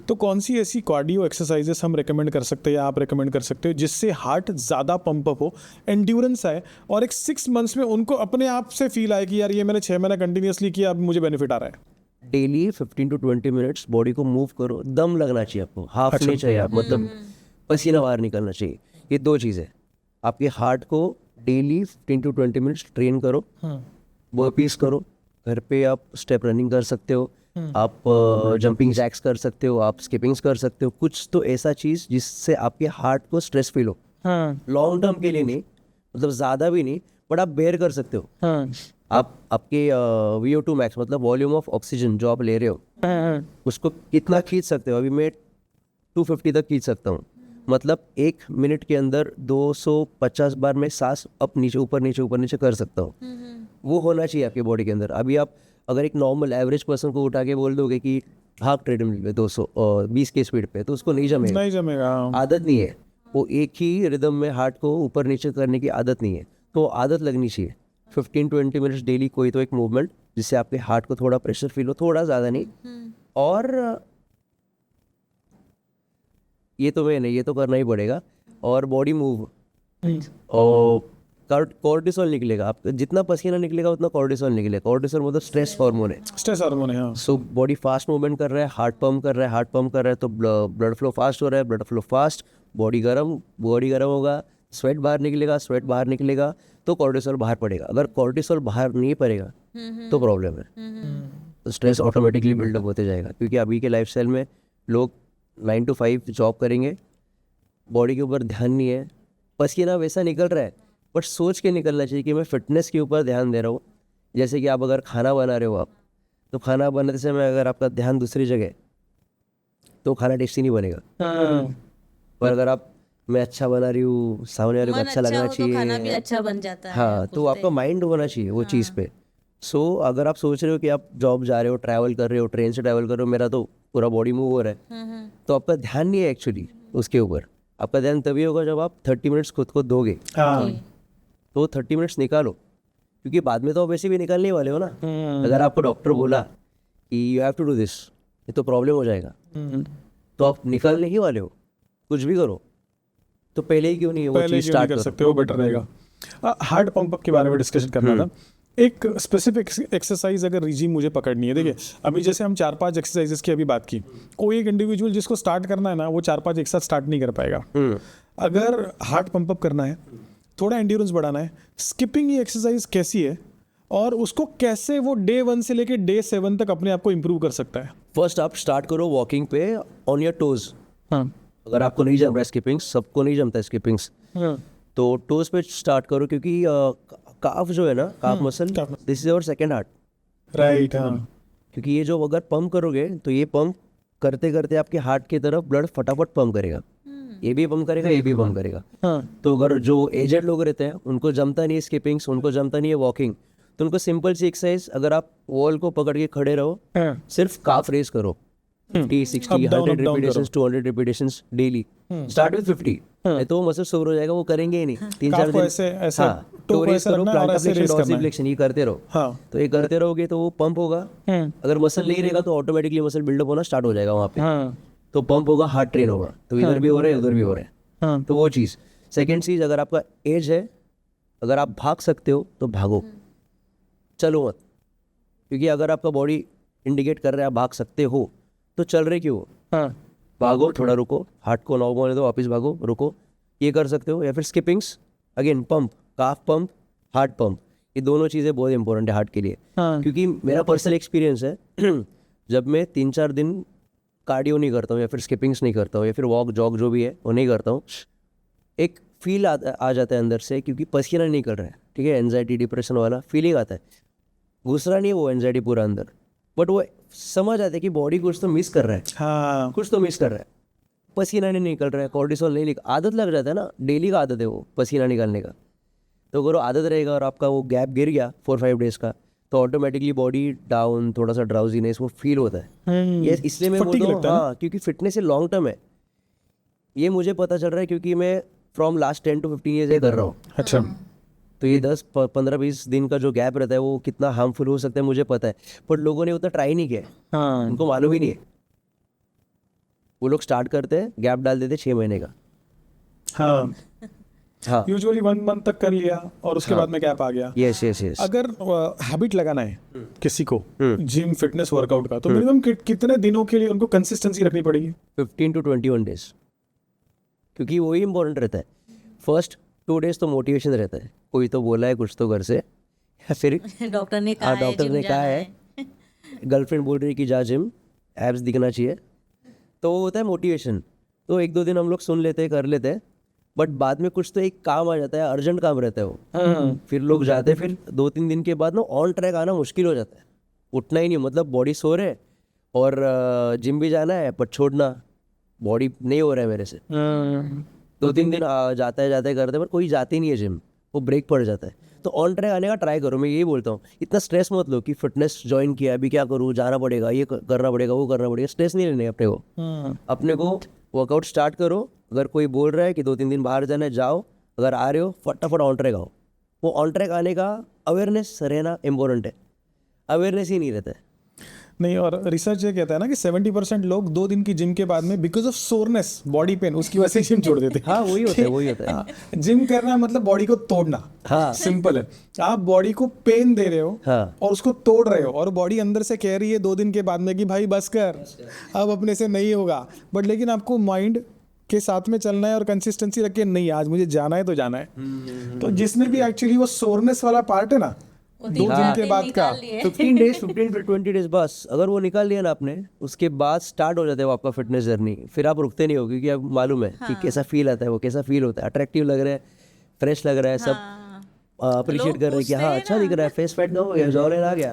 तो कौन सी ऐसी कार्डियो एक्सरसाइजेस हम रेकमेंड कर सकते हैं या आप रेकमेंड कर सकते हो जिससे हार्ट ज़्यादा पंप अप हो, एंड्योरेंस आए और एक 6 मंथ्स में उनको अपने आप से फील आए कि यार ये मैंने 6 महीना कंटिन्यूसली किया, अब मुझे बेनिफिट आ रहा है? डेली 15 to 20 मिनट्स बॉडी को मूव करो, दम लगना चाहिए आपको, हाफ नहीं चाहिए आप, मतलब पसीना बाहर निकलना चाहिए। ये 2 चीज़ें, आपके हार्ट को डेली 15 to 20 मिनट्स ट्रेन करो, बर्पीज करो, घर पे आप स्टेप रनिंग कर सकते हो, आप जंपिंग जैक्स कर सकते हो, आप स्किपिंग्स कर सकते हो, कुछ तो ऐसा चीज़ जिससे आपके हार्ट को स्ट्रेस फील हो। लॉन्ग टर्म के लिए नहीं, मतलब ज़्यादा भी नहीं, बट आप बेयर कर सकते हो। आप आपके VO2 मैक्स मतलब वॉल्यूम ऑफ ऑक्सीजन जो आप ले रहे हो उसको कितना खींच सकते हो। अभी मैं 250 तक खींच सकता हूँ, मतलब 1 मिनट के अंदर 250 बार मैं सांस अप नीचे ऊपर नीचे कर सकता हूँ। वो होना चाहिए आपके बॉडी के अंदर। अभी आप अगर एक नॉर्मल एवरेज पर्सन को उठा के बोल दोगे कि भाग ट्रेडमिल पे 220 की स्पीड पे, तो उसको नहीं जमेगा, नहीं जमेगा। आदत नहीं है। वो एक ही रिदम में हार्ट को ऊपर नीचे करने की आदत नहीं है, तो आदत लगनी चाहिए। 15-20 मिनट्स डेली कोई तो एक मूवमेंट जिससे आपके हार्ट को थोड़ा प्रेशर फील हो, थोड़ा ज़्यादा नहीं। और ये तो मैं नहीं, ये तो करना ही पड़ेगा। और बॉडी मूव, और कॉर्टिसोल निकलेगा, आपका जितना पसीना निकलेगा उतना कॉर्टिसोल निकलेगा। कॉर्टिसोल मतलब स्ट्रेस हार्मोन है, स्ट्रेस हार्मोन है। हाँ। सो बॉडी फास्ट मूवमेंट कर रहा है, हार्ट पंप कर रहा है, तो ब्लड फ्लो फास्ट हो रहा है, ब्लड फ्लो फास्ट, बॉडी गर्म होगा, स्वेट बाहर निकलेगा तो कॉर्टिसोल बाहर पड़ेगा। अगर कॉर्टिसोल बाहर नहीं पड़ेगा तो प्रॉब्लम है, तो स्ट्रेस ऑटोमेटिकली बिल्डअप होते जाएगा। क्योंकि अभी के लाइफस्टाइल में लोग 9 to 5 जॉब करेंगे, बॉडी के ऊपर ध्यान नहीं है, पसीना वैसा निकल रहा है, बट सोच के निकलना चाहिए कि मैं फिटनेस के ऊपर ध्यान दे रहा हूँ। जैसे कि आप अगर खाना बना रहे हो, आप तो खाना बनाते समय अगर आपका ध्यान दूसरी जगह तो खाना टेस्टी नहीं बनेगा। पर अगर आप मैं अच्छा बना रही हूँ, सामने वाले को अच्छा लगना तो खाना भी चाहिए, अच्छा बन जाता है। हाँ, तो आपका माइंड होना चाहिए वो चीज़ पे। सो अगर आप सोच रहे हो कि आप जॉब जा रहे हो, ट्रैवल कर रहे हो, ट्रेन से ट्रैवल कर रहे हो, मेरा तो पूरा बॉडी मूव हो रहा है, तो आपका ध्यान नहीं है एक्चुअली उसके ऊपर। आपका ध्यान तभी होगा जब आप 30 मिनट्स खुद को दोगे, तो 30 मिनट्स निकालो, क्योंकि बाद में तो आप वैसे भी निकालने वाले हो ना। अगर आपको डॉक्टर बोला कि you have to do this, ये तो प्रॉब्लम हो जाएगा, तो आप निकालने ही वाले हो, कुछ भी करो, तो पहले ही क्यों नहीं वो चीज़ स्टार्ट कर सकते हो, बेटर रहेगा। हार्ट पंप अप के बारे में डिस्कशन करना था। एक स्पेसिफिक एक्सरसाइज अगर रिजीम मुझे पकड़नी है, देखिए अभी जैसे हम 4-5 एक्सरसाइजेस की अभी बात की, कोई एक इंडिविजुअल जिसको स्टार्ट करना है ना, वो 4-5 एक साथ स्टार्ट नहीं कर पाएगा। अगर हार्ट पंप अप करना है, थोड़ा एंड्योरेंस बढ़ाना है, स्किपिंग ये एक्सरसाइज कैसी है और उसको कैसे वो डे 1 से लेके डे 7 तक अपने आप को इम्प्रूव कर सकता है? फर्स्ट आप स्टार्ट करो वॉकिंग पे ऑन योर टोज। हाँ। अगर आपको नहीं जम रहा है स्किपिंग्स, सबको नहीं जमता है स्किपिंग्स, तो टोज पे स्टार्ट करो, क्योंकि काफ जो है ना, calf muscle, this is our second heart, right. हाँ। क्योंकि ये जो अगर पंप करोगे तो ये पंप करते करते आपके हार्ट की तरफ ब्लड फटाफट पंप करेगा, ये भी पंप करेगा, ये भी पंप करेगा। तो अगर जो एजेड लोग रहते हैं उनको जमता नहीं है स्किपिंग्स, उनको जमता नहीं है वॉकिंग, तो उनको सिंपल सी एक्सरसाइज, अगर आप वॉल को पकड़ के खड़े रहो, सिर्फ काफ रेस करो, 50, 60, 100 repetitions, 200 repetitions daily. Start with 50, नहीं तो वो मसल सोर हो जाएगा, वो करेंगे ही नहीं 3-4 दिन। तो रेस करो, प्लांटर फ्लेक्शन, डॉर्सिफ्लेक्शन, ये करते रहो। तो ये करते रहोगे तो वो पंप होगा। अगर मसल नहीं रहेगा तो ऑटोमेटिकली मसल बिल्डअप होना स्टार्ट हो जाएगा वहाँ पे, तो पंप होगा, हार्ट ट्रेन होगा, तो इधर भी हो रहा है, उधर भी हो रहा है। तो वो चीज़। सेकेंड चीज़, अगर आपका एज है, अगर आप भाग सकते हो तो भागो, चलो मत, क्योंकि अगर आपका बॉडी इंडिकेट कर रहा है आप भाग सकते हो, तो चल रहे क्यों? भागो, थोड़ा रुको, हार्ट को नॉर्मल होने दो, वापस भागो, रुको, ये कर सकते हो। या फिर स्किपिंग्स, अगेन पंप, काफ पंप, हार्ट पंप, ये दोनों चीज़ें बहुत इंपॉर्टेंट है हार्ट के लिए। क्योंकि मेरा पर्सनल एक्सपीरियंस है, जब मैं 3-4 दिन कार्डियो नहीं करता हूँ या फिर स्किपिंग्स नहीं करता हूँ या फिर वॉक जॉग जो भी है वो नहीं करता हूँ, एक फील आ जाता है अंदर से, क्योंकि पसीना नहीं निकल रहा है, ठीक है, एंजाइटी डिप्रेशन वाला फीलिंग आता है, घुसरा नहीं है वो एंजाइटी पूरा अंदर, बट वो समझ आता है कि बॉडी कुछ तो मिस कर रहा है। हाँ। कुछ तो मिस कर रहा है, पसीना नहीं निकल रहा है, कॉर्टिसोल नहीं निकल, आदत लग जाता है ना, डेली का आदत है वो पसीना निकालने का। तो अगर वो आदत रहेगा और आपका वो गैप गिर गया 4-5 डेज का, तो ऑटोमेटिकली बॉडी डाउन, थोड़ा सा ड्राउजीनेस वो फील होता है। ये इसलिए मैं बोलता हूँ, हाँ, क्योंकि फिटनेस ये लॉन्ग टर्म है, ये मुझे पता चल रहा है, क्योंकि मैं फ्रॉम लास्ट 10 to 15 ईयर्स ये कर रहा हूँ। अच्छा। तो ये 10-15-20 दिन का जो गैप रहता है वो कितना हार्मफुल हो सकता है मुझे पता है, पर लोगों ने उतना ट्राई नहीं किया, उनको मालूम ही नहीं है। वो लोग स्टार्ट करते हैं, गैप डाल देते 6 महीने का। हाँ हाँ यूजुअली 1 मंथ तक कर लिया और उसके बाद में गैप आ गया। Yes yes yes. अगर हैबिट लगाना है किसी को जिम फिटनेस वर्कआउट का, तो मिनिमम कितने दिनों के लिए उनको कंसिस्टेंसी रखनी पड़ेगी? 15 to 21 डेज, क्योंकि वही इंपॉर्टेंट रहता है। फर्स्ट 2 डेज तो मोटिवेशन रहता है, कोई तो बोला है कुछ तो घर से, या फिर डॉक्टर ने कहा हाँ है, डॉक्टर जिम ने कहा जाना है, गर्लफ्रेंड बोल रही है कि जा जिम, एब्स दिखना चाहिए, तो वो होता है मोटिवेशन। तो 1-2 दिन हम लोग सुन लेते हैं, कर लेते हैं, बट बाद में कुछ तो एक काम आ जाता है, अर्जेंट काम रहता है वो, फिर लोग जाते हैं, फिर 2-3 दिन के बाद ना ऑन ट्रैक आना मुश्किल हो जाता है, उठना ही नहीं, मतलब बॉडी सो रहे और जिम भी जाना है, पर छोड़ना बॉडी नहीं हो रहा है मेरे से। 2-3 दिन जाता है करते, पर कोई जाते ही नहीं है जिम, वो ब्रेक पड़ जाता है। तो ऑन ट्रैक आने का ट्राई करो, मैं यही बोलता हूँ। इतना स्ट्रेस मत लो कि फिटनेस ज्वाइन किया, अभी क्या करूँ, जाना पड़ेगा, ये करना पड़ेगा, वो करना पड़ेगा, स्ट्रेस नहीं लेने अपने को। अपने को वर्कआउट स्टार्ट करो, अगर कोई बोल रहा है कि 2-3 दिन बाहर जाना है, जाओ, अगर आ रहे हो फटाफट ऑन ट्रैक आओ। वो ऑन ट्रैक आने का अवेयरनेस रहना इम्पोर्टेंट है, अवेयरनेस ही नहीं रहता है। नहीं, और रिसर्च ये कहता है ना कि 70% लोग 2 दिन की जिम के बाद में because of soreness, body pain, उसकी वजह से जिम छोड़ देते हैं। हाँ वही होता है, वही होता है। जिम करना मतलब बॉडी को तोड़ना। हाँ सिंपल है, आप बॉडी को पेन दे रहे हो हाँ और उसको तोड़ रहे हो, और बॉडी अंदर से कह रही है 2 दिन के बाद में कि भाई बस कर, अब अपने से नहीं होगा। बट लेकिन आपको माइंड के साथ में चलना है और कंसिस्टेंसी रख के, नहीं आज मुझे जाना है तो जाना है। तो जिसने भी एक्चुअली वो सोरनेस वाला पार्ट है ना, 2 दिन के बाद का 15 डेज 15 to 20 डेज बस, अगर वो निकाल लिया ना आपने, उसके बाद स्टार्ट हो जाता है वो आपका फिटनेस जर्नी। फिर आप रुकते नहीं हो, क्योंकि आपको मालूम है कि कैसा फील आता है, वो कैसा फील होता है, अट्रैक्टिव लग रहा है, फ्रेश लग रहा है, सब अप्रिशिएट कर रहे हैं कि हाँ अच्छा दिख रहा है, फेस फैट कम हो गया, जॉ लाइन आ गया।